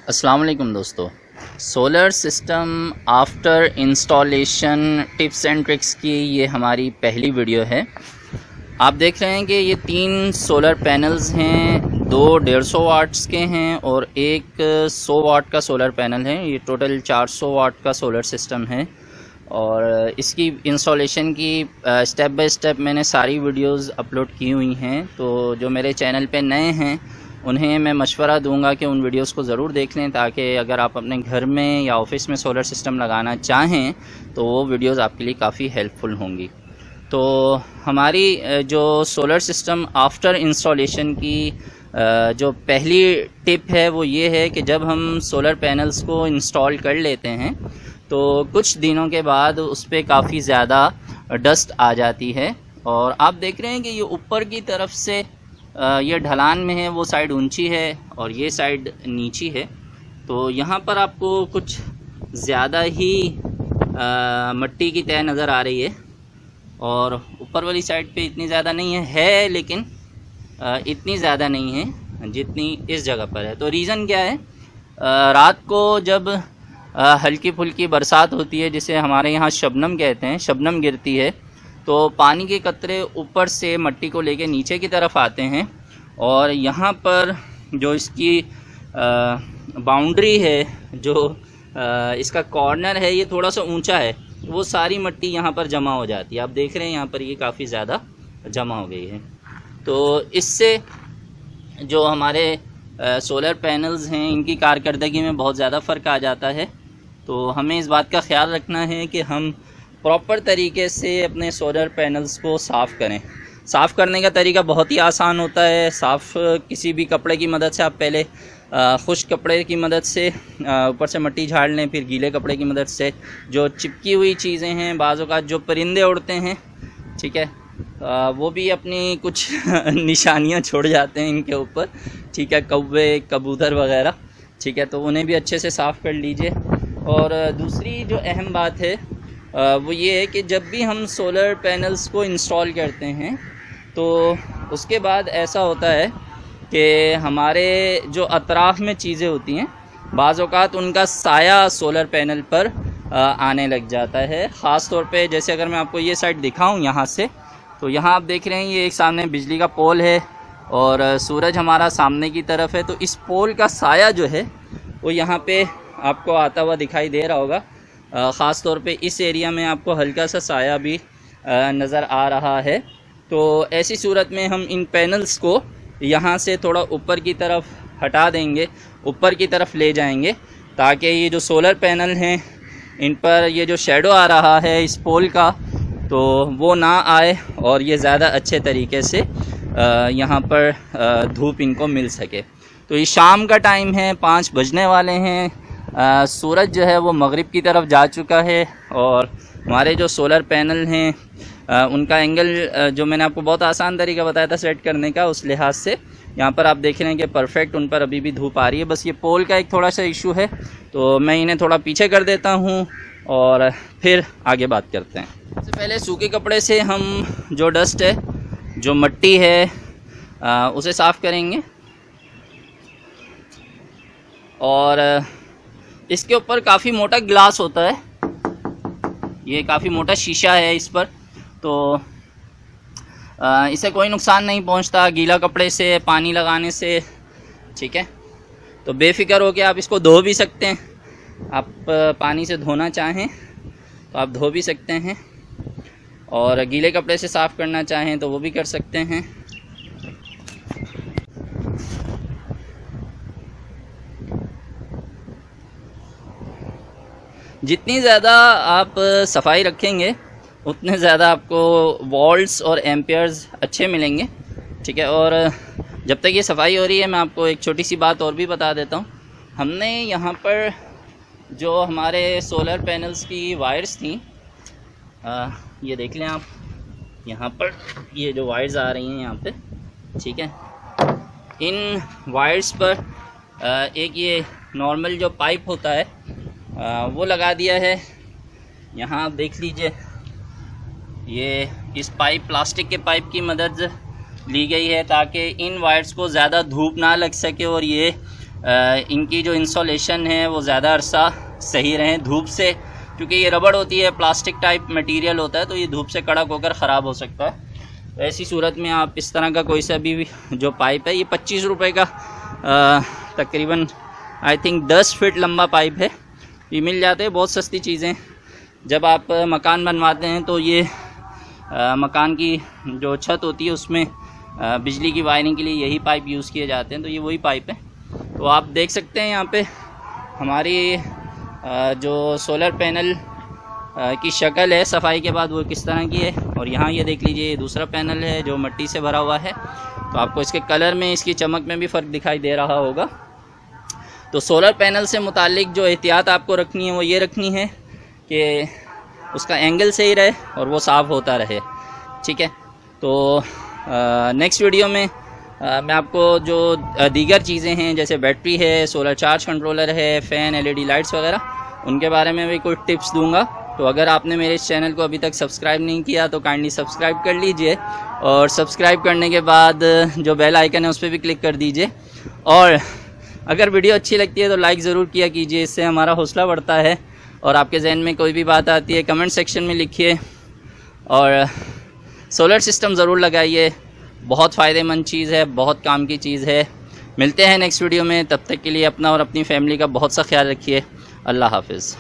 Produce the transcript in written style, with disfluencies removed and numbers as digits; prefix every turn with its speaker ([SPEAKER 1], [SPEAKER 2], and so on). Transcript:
[SPEAKER 1] अस्सलाम वालेकुम दोस्तों, solar system after installation tips and tricks की ये हमारी पहली वीडियो है। आप देख रहे हैं कि ये 3 सोलर पैनल्स हैं, 2 150 वाट्स के हैं और एक 100 वाट का सोलर पैनल है। ये टोटल 400 वाट का सोलर सिस्टम है और इसकी इंस्टॉलेशन की स्टेप बाय स्टेप मैंने सारी वीडियोस अपलोड की हुई हैं। तो जो मेरे चैनल पे नए हैं उन्हें मैं मशवरा दूंगा कि उन वीडियोस को ज़रूर देख लें, ताकि अगर आप अपने घर में या ऑफिस में सोलर सिस्टम लगाना चाहें तो वो वीडियोस आपके लिए काफ़ी हेल्पफुल होंगी। तो हमारी जो सोलर सिस्टम आफ्टर इंस्टॉलेशन की जो पहली टिप है वो ये है कि जब हम सोलर पैनल्स को इंस्टॉल कर लेते हैं तो कुछ दिनों के बाद उस पर काफ़ी ज़्यादा डस्ट आ जाती है। और आप देख रहे हैं कि ये ऊपर की तरफ से ये ढलान में है, वो साइड ऊंची है और ये साइड नीची है। तो यहाँ पर आपको कुछ ज़्यादा ही मिट्टी की तह नज़र आ रही है और ऊपर वाली साइड पे इतनी ज़्यादा नहीं है लेकिन इतनी ज़्यादा नहीं है जितनी इस जगह पर है। तो रीज़न क्या है, रात को जब हल्की फुल्की बरसात होती है, जिसे हमारे यहाँ शबनम कहते हैं, शबनम गिरती है, तो पानी के कतरे ऊपर से मिट्टी को लेके नीचे की तरफ आते हैं और यहाँ पर जो इसकी बाउंड्री है, जो इसका कॉर्नर है, ये थोड़ा सा ऊंचा है, वो सारी मिट्टी यहाँ पर जमा हो जाती है। आप देख रहे हैं यहाँ पर ये काफ़ी ज़्यादा जमा हो गई है। तो इससे जो हमारे सोलर पैनल्स हैं इनकी कारकर्दगी में बहुत ज़्यादा फ़र्क आ जाता है। तो हमें इस बात का ख्याल रखना है कि हम प्रॉपर तरीके से अपने सोलर पैनल्स को साफ़ करें। साफ़ करने का तरीका बहुत ही आसान होता है। किसी भी कपड़े की मदद से आप पहले खुश्क कपड़े की मदद से ऊपर से मिट्टी झाड़ लें, फिर गीले कपड़े की मदद से जो चिपकी हुई चीज़ें हैं, बाज़ों का जो परिंदे उड़ते हैं, ठीक है, वो भी अपनी कुछ निशानियां छोड़ जाते हैं इनके ऊपर, ठीक है, कौवे कबूतर वगैरह, ठीक है, तो उन्हें भी अच्छे से साफ़ कर लीजिए। और दूसरी जो अहम बात है वो ये है कि जब भी हम सोलर पैनल्स को इंस्टॉल करते हैं तो उसके बाद ऐसा होता है कि हमारे जो अतराफ़ में चीज़ें होती हैं, बाज़ औक़ात उनका साया सोलर पैनल पर आने लग जाता है। ख़ास तौर पे जैसे अगर मैं आपको ये साइड दिखाऊं यहाँ से, तो यहाँ आप देख रहे हैं ये एक सामने बिजली का पोल है और सूरज हमारा सामने की तरफ है। तो इस पोल का साया जो है वो यहाँ पे आपको आता हुआ दिखाई दे रहा होगा। ख़ास तौर पे इस एरिया में आपको हल्का सा साया भी नज़र आ रहा है। तो ऐसी सूरत में हम इन पैनल्स को यहाँ से थोड़ा ऊपर की तरफ हटा देंगे, ऊपर की तरफ ले जाएंगे, ताकि ये जो सोलर पैनल हैं इन पर ये जो शेडो आ रहा है इस पोल का, तो वो ना आए और ये ज़्यादा अच्छे तरीके से यहाँ पर धूप इनको मिल सके। तो ये शाम का टाइम है, 5 बजने वाले हैं, सूरज जो है वो मगरिब की तरफ जा चुका है और हमारे जो सोलर पैनल हैं उनका एंगल जो मैंने आपको बहुत आसान तरीका बताया था सेट करने का, उस लिहाज से यहाँ पर आप देख रहे हैं कि परफेक्ट उन पर अभी भी धूप आ रही है। बस ये पोल का एक थोड़ा सा इशू है, तो मैं इन्हें थोड़ा पीछे कर देता हूँ और फिर आगे बात करते हैं। सबसे पहले सूखे कपड़े से हम जो डस्ट है, जो मिट्टी है, उसे साफ़ करेंगे और इसके ऊपर काफ़ी मोटा ग्लास होता है, ये काफ़ी मोटा शीशा है इस पर, तो इसे कोई नुकसान नहीं पहुंचता गीला कपड़े से पानी लगाने से, ठीक है। तो बेफिक्र हो के आप इसको धो भी सकते हैं। आप पानी से धोना चाहें तो आप धो भी सकते हैं और गीले कपड़े से साफ़ करना चाहें तो वो भी कर सकते हैं। जितनी ज़्यादा आप सफाई रखेंगे उतने ज़्यादा आपको वोल्ट्स और एम्पियर्स अच्छे मिलेंगे, ठीक है। और जब तक ये सफाई हो रही है मैं आपको एक छोटी सी बात और भी बता देता हूँ। हमने यहाँ पर जो हमारे सोलर पैनल्स की वायर्स थी, ये देख लें आप, यहाँ पर ये जो वायर्स आ रही हैं यहाँ पे, ठीक है, इन वायर्स पर एक ये नॉर्मल जो पाइप होता है वो लगा दिया है। यहाँ आप देख लीजिए, ये इस प्लास्टिक के पाइप की मदद ली गई है ताकि इन वायर्स को ज़्यादा धूप ना लग सके और ये इनकी जो इंसोलेशन है वो ज़्यादा अरसा सही रहें धूप से, क्योंकि ये रबड़ होती है, प्लास्टिक टाइप मटेरियल होता है, तो ये धूप से कड़क होकर ख़राब हो सकता है। तो ऐसी सूरत में आप इस तरह का कोई सा भी जो पाइप है, ये 25 रुपये का तकरीबन आई थिंक 10 फीट लंबा पाइप है, ये मिल जाते हैं। बहुत सस्ती चीज़ें। जब आप मकान बनवाते हैं तो ये मकान की जो छत होती है उसमें बिजली की वायरिंग के लिए यही पाइप यूज़ किए जाते हैं, तो ये वही पाइप है। तो आप देख सकते हैं यहाँ पे हमारी जो सोलर पैनल की शक्ल है सफाई के बाद वो किस तरह की है। और यहाँ ये देख लीजिए, ये दूसरा पैनल है जो मिट्टी से भरा हुआ है, तो आपको इसके कलर में, इसकी चमक में भी फ़र्क दिखाई दे रहा होगा। तो सोलर पैनल से मुतालिक जो एहतियात आपको रखनी है वो ये रखनी है कि उसका एंगल सही रहे और वो साफ़ होता रहे, ठीक है। तो नेक्स्ट वीडियो में मैं आपको जो दीगर चीज़ें हैं जैसे बैटरी है, सोलर चार्ज कंट्रोलर है, फ़ैन, LED लाइट्स वगैरह, उनके बारे में भी कुछ टिप्स दूंगा। तो अगर आपने मेरे इस चैनल को अभी तक सब्सक्राइब नहीं किया तो काइंडली सब्सक्राइब कर लीजिए, और सब्सक्राइब करने के बाद जो बेल आइकन है उस पर भी क्लिक कर दीजिए। और अगर वीडियो अच्छी लगती है तो लाइक ज़रूर किया कीजिए, इससे हमारा हौसला बढ़ता है। और आपके जहन में कोई भी बात आती है कमेंट सेक्शन में लिखिए, और सोलर सिस्टम ज़रूर लगाइए, बहुत फ़ायदेमंद चीज़ है, बहुत काम की चीज़ है। मिलते हैं नेक्स्ट वीडियो में, तब तक के लिए अपना और अपनी फैमिली का बहुत सा ख्याल रखिए। अल्लाह हाफ़िज़।